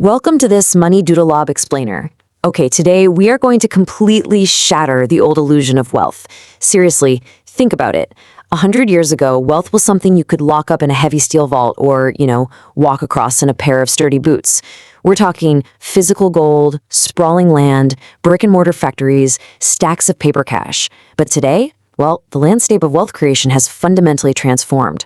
Welcome to this MoneyDoodleLab explainer. Okay, today we are going to completely shatter the old illusion of wealth. Seriously, think about it. 100 years ago, wealth was something you could lock up in a heavy steel vault or, walk across in a pair of sturdy boots. We're talking physical gold, sprawling land, brick and mortar factories, stacks of paper cash. But today, well, the landscape of wealth creation has fundamentally transformed.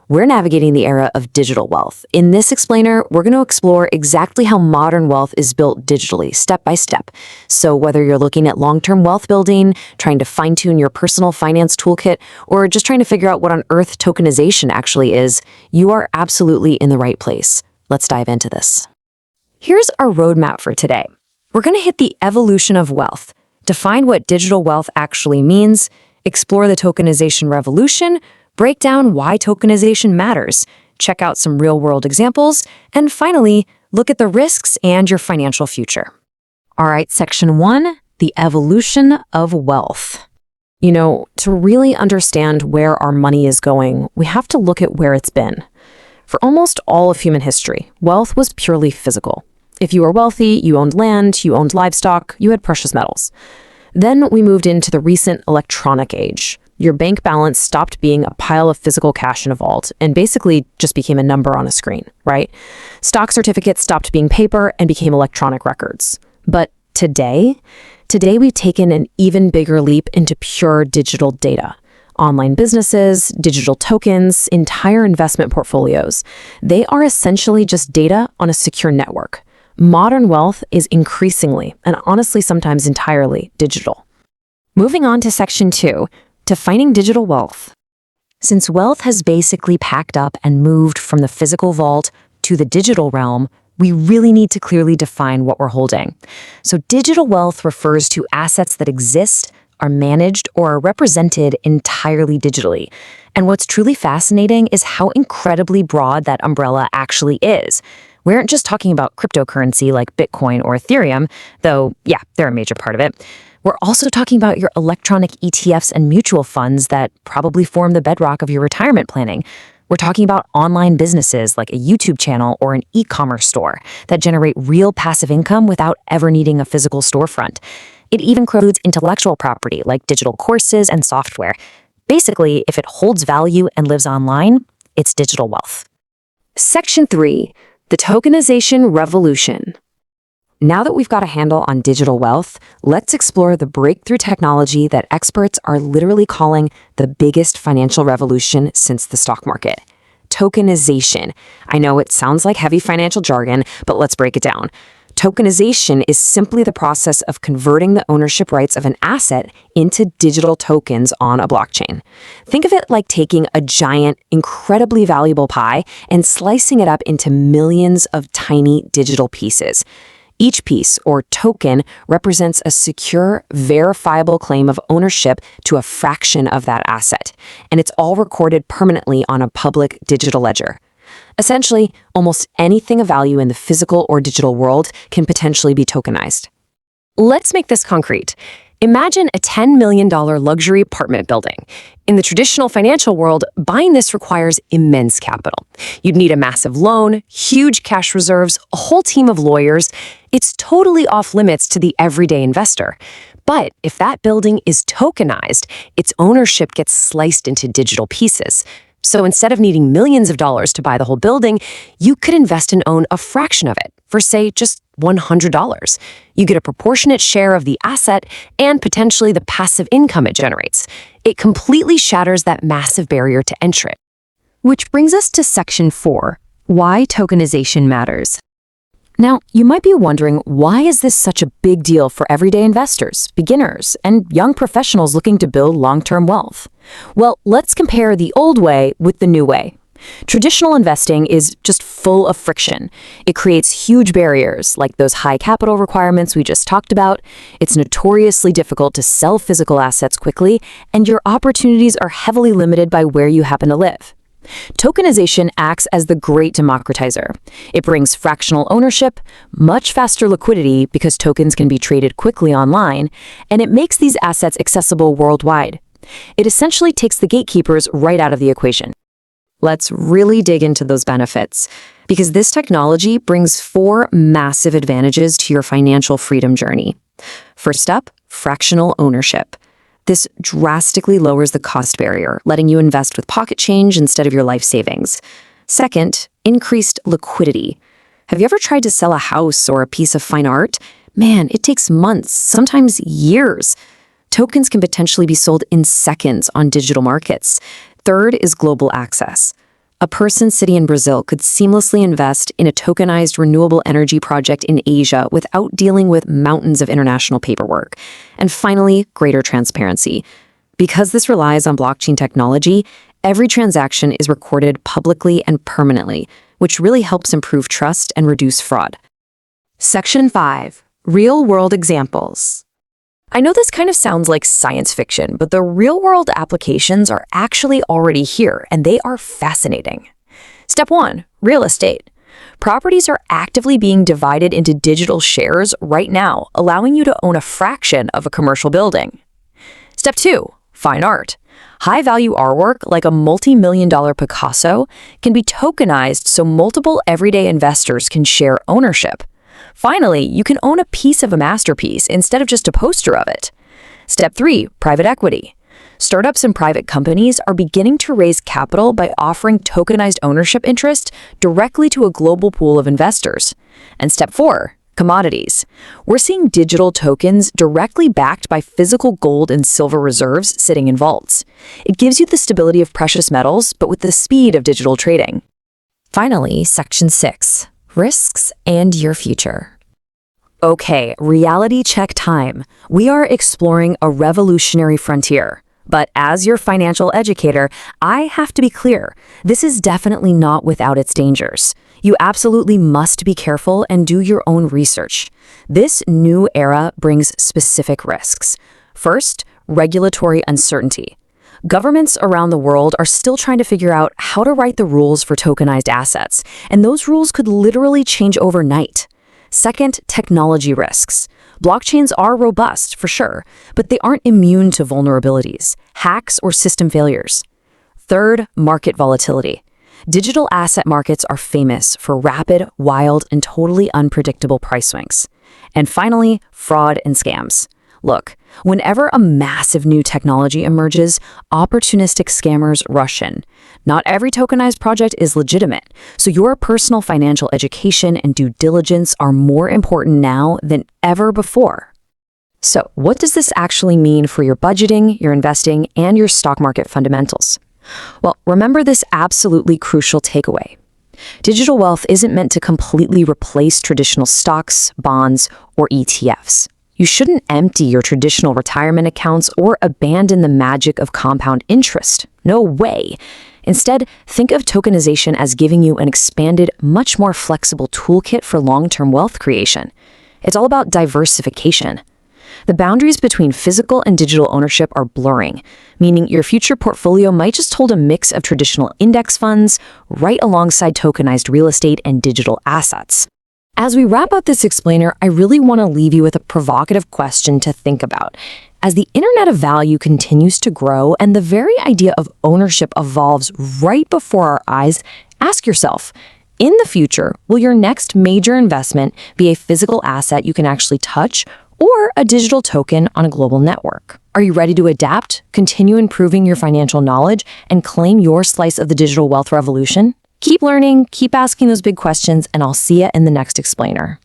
We're navigating the era of digital wealth. In this explainer, we're going to explore exactly how modern wealth is built digitally, step by step. So whether you're looking at long-term wealth building, trying to fine-tune your personal finance toolkit, or just trying to figure out what on earth tokenization actually is, you are absolutely in the right place. Let's dive into this. Here's our roadmap for today. We're going to hit the evolution of wealth, define what digital wealth actually means, explore the tokenization revolution, break down why tokenization matters, check out some real-world examples, and finally, look at the risks and your financial future. All right, section 1, the evolution of wealth. To really understand where our money is going, we have to look at where it's been. For almost all of human history, wealth was purely physical. If you were wealthy, you owned land, you owned livestock, you had precious metals. Then we moved into the recent electronic age. Your bank balance stopped being a pile of physical cash in a vault and basically just became a number on a screen, right? Stock certificates stopped being paper and became electronic records. But today we've taken an even bigger leap into pure digital data. Online businesses, digital tokens, entire investment portfolios. They are essentially just data on a secure network. Modern wealth is increasingly, and honestly sometimes entirely, digital. Moving on to section 2, defining digital wealth. Since wealth has basically packed up and moved from the physical vault to the digital realm, we really need to clearly define what we're holding. So digital wealth refers to assets that exist, are managed, or are represented entirely digitally. And what's truly fascinating is how incredibly broad that umbrella actually is. We aren't just talking about cryptocurrency like Bitcoin or Ethereum, though, yeah, they're a major part of it. We're also talking about your electronic ETFs and mutual funds that probably form the bedrock of your retirement planning. We're talking about online businesses like a YouTube channel or an e-commerce store that generate real passive income without ever needing a physical storefront. It even includes intellectual property like digital courses and software. Basically, if it holds value and lives online, it's digital wealth. Section 3, the tokenization revolution. Now that we've got a handle on digital wealth, let's explore the breakthrough technology that experts are literally calling the biggest financial revolution since the stock market. Tokenization. I know it sounds like heavy financial jargon, but let's break it down. Tokenization is simply the process of converting the ownership rights of an asset into digital tokens on a blockchain. Think of it like taking a giant, incredibly valuable pie and slicing it up into millions of tiny digital pieces. Each piece, or token, represents a secure, verifiable claim of ownership to a fraction of that asset, and it's all recorded permanently on a public digital ledger. Essentially, almost anything of value in the physical or digital world can potentially be tokenized. Let's make this concrete. Imagine a $10 million luxury apartment building. In the traditional financial world, buying this requires immense capital. You'd need a massive loan, huge cash reserves, a whole team of lawyers. It's totally off limits to the everyday investor. But if that building is tokenized, its ownership gets sliced into digital pieces. So instead of needing millions of dollars to buy the whole building, you could invest and own a fraction of it for, say, just $100. You get a proportionate share of the asset and potentially the passive income it generates. It completely shatters that massive barrier to entry. Which brings us to section 4, why tokenization matters. Now, you might be wondering, why is this such a big deal for everyday investors, beginners, and young professionals looking to build long-term wealth? Well, let's compare the old way with the new way. Traditional investing is just full of friction. It creates huge barriers, like those high capital requirements we just talked about. It's notoriously difficult to sell physical assets quickly, and your opportunities are heavily limited by where you happen to live. Tokenization acts as the great democratizer. It brings fractional ownership, much faster liquidity because tokens can be traded quickly online, and it makes these assets accessible worldwide. It essentially takes the gatekeepers right out of the equation. Let's really dig into those benefits, because this technology brings 4 massive advantages to your financial freedom journey. First up, fractional ownership. This drastically lowers the cost barrier, letting you invest with pocket change instead of your life savings. Second, increased liquidity. Have you ever tried to sell a house or a piece of fine art? Man, it takes months, sometimes years. Tokens can potentially be sold in seconds on digital markets. Third is global access. A person sitting in Brazil could seamlessly invest in a tokenized renewable energy project in Asia without dealing with mountains of international paperwork. And finally, greater transparency. Because this relies on blockchain technology, every transaction is recorded publicly and permanently, which really helps improve trust and reduce fraud. Section 5. Real-world examples. I know this kind of sounds like science fiction, but the real-world applications are actually already here, and they are fascinating. Step 1. Real estate. Properties are actively being divided into digital shares right now, allowing you to own a fraction of a commercial building. Step 2. Fine art. High-value artwork, like a multi-million-dollar Picasso, can be tokenized so multiple everyday investors can share ownership. Finally, you can own a piece of a masterpiece instead of just a poster of it. Step 3. Private equity. Startups and private companies are beginning to raise capital by offering tokenized ownership interest directly to a global pool of investors. And Step 4. Commodities. We're seeing digital tokens directly backed by physical gold and silver reserves sitting in vaults. It gives you the stability of precious metals, but with the speed of digital trading. Finally, Section 6. Risks and your future. Okay, reality check time. We are exploring a revolutionary frontier. But as your financial educator, I have to be clear, this is definitely not without its dangers. You absolutely must be careful and do your own research. This new era brings specific risks. First, regulatory uncertainty. Governments around the world are still trying to figure out how to write the rules for tokenized assets, and those rules could literally change overnight. Second, technology risks. Blockchains are robust, for sure, but they aren't immune to vulnerabilities, hacks, or system failures. Third, market volatility. Digital asset markets are famous for rapid, wild, and totally unpredictable price swings. And finally, fraud and scams. Look, whenever a massive new technology emerges, opportunistic scammers rush in. Not every tokenized project is legitimate, so your personal financial education and due diligence are more important now than ever before. So, what does this actually mean for your budgeting, your investing, and your stock market fundamentals? Well, remember this absolutely crucial takeaway. Digital wealth isn't meant to completely replace traditional stocks, bonds, or ETFs. You shouldn't empty your traditional retirement accounts or abandon the magic of compound interest. No way. Instead, think of tokenization as giving you an expanded, much more flexible toolkit for long-term wealth creation. It's all about diversification. The boundaries between physical and digital ownership are blurring, meaning your future portfolio might just hold a mix of traditional index funds right alongside tokenized real estate and digital assets. As we wrap up this explainer, I really want to leave you with a provocative question to think about. As the Internet of Value continues to grow and the very idea of ownership evolves right before our eyes, ask yourself, in the future, will your next major investment be a physical asset you can actually touch or a digital token on a global network? Are you ready to adapt, continue improving your financial knowledge, and claim your slice of the digital wealth revolution? Keep learning, keep asking those big questions, and I'll see you in the next explainer.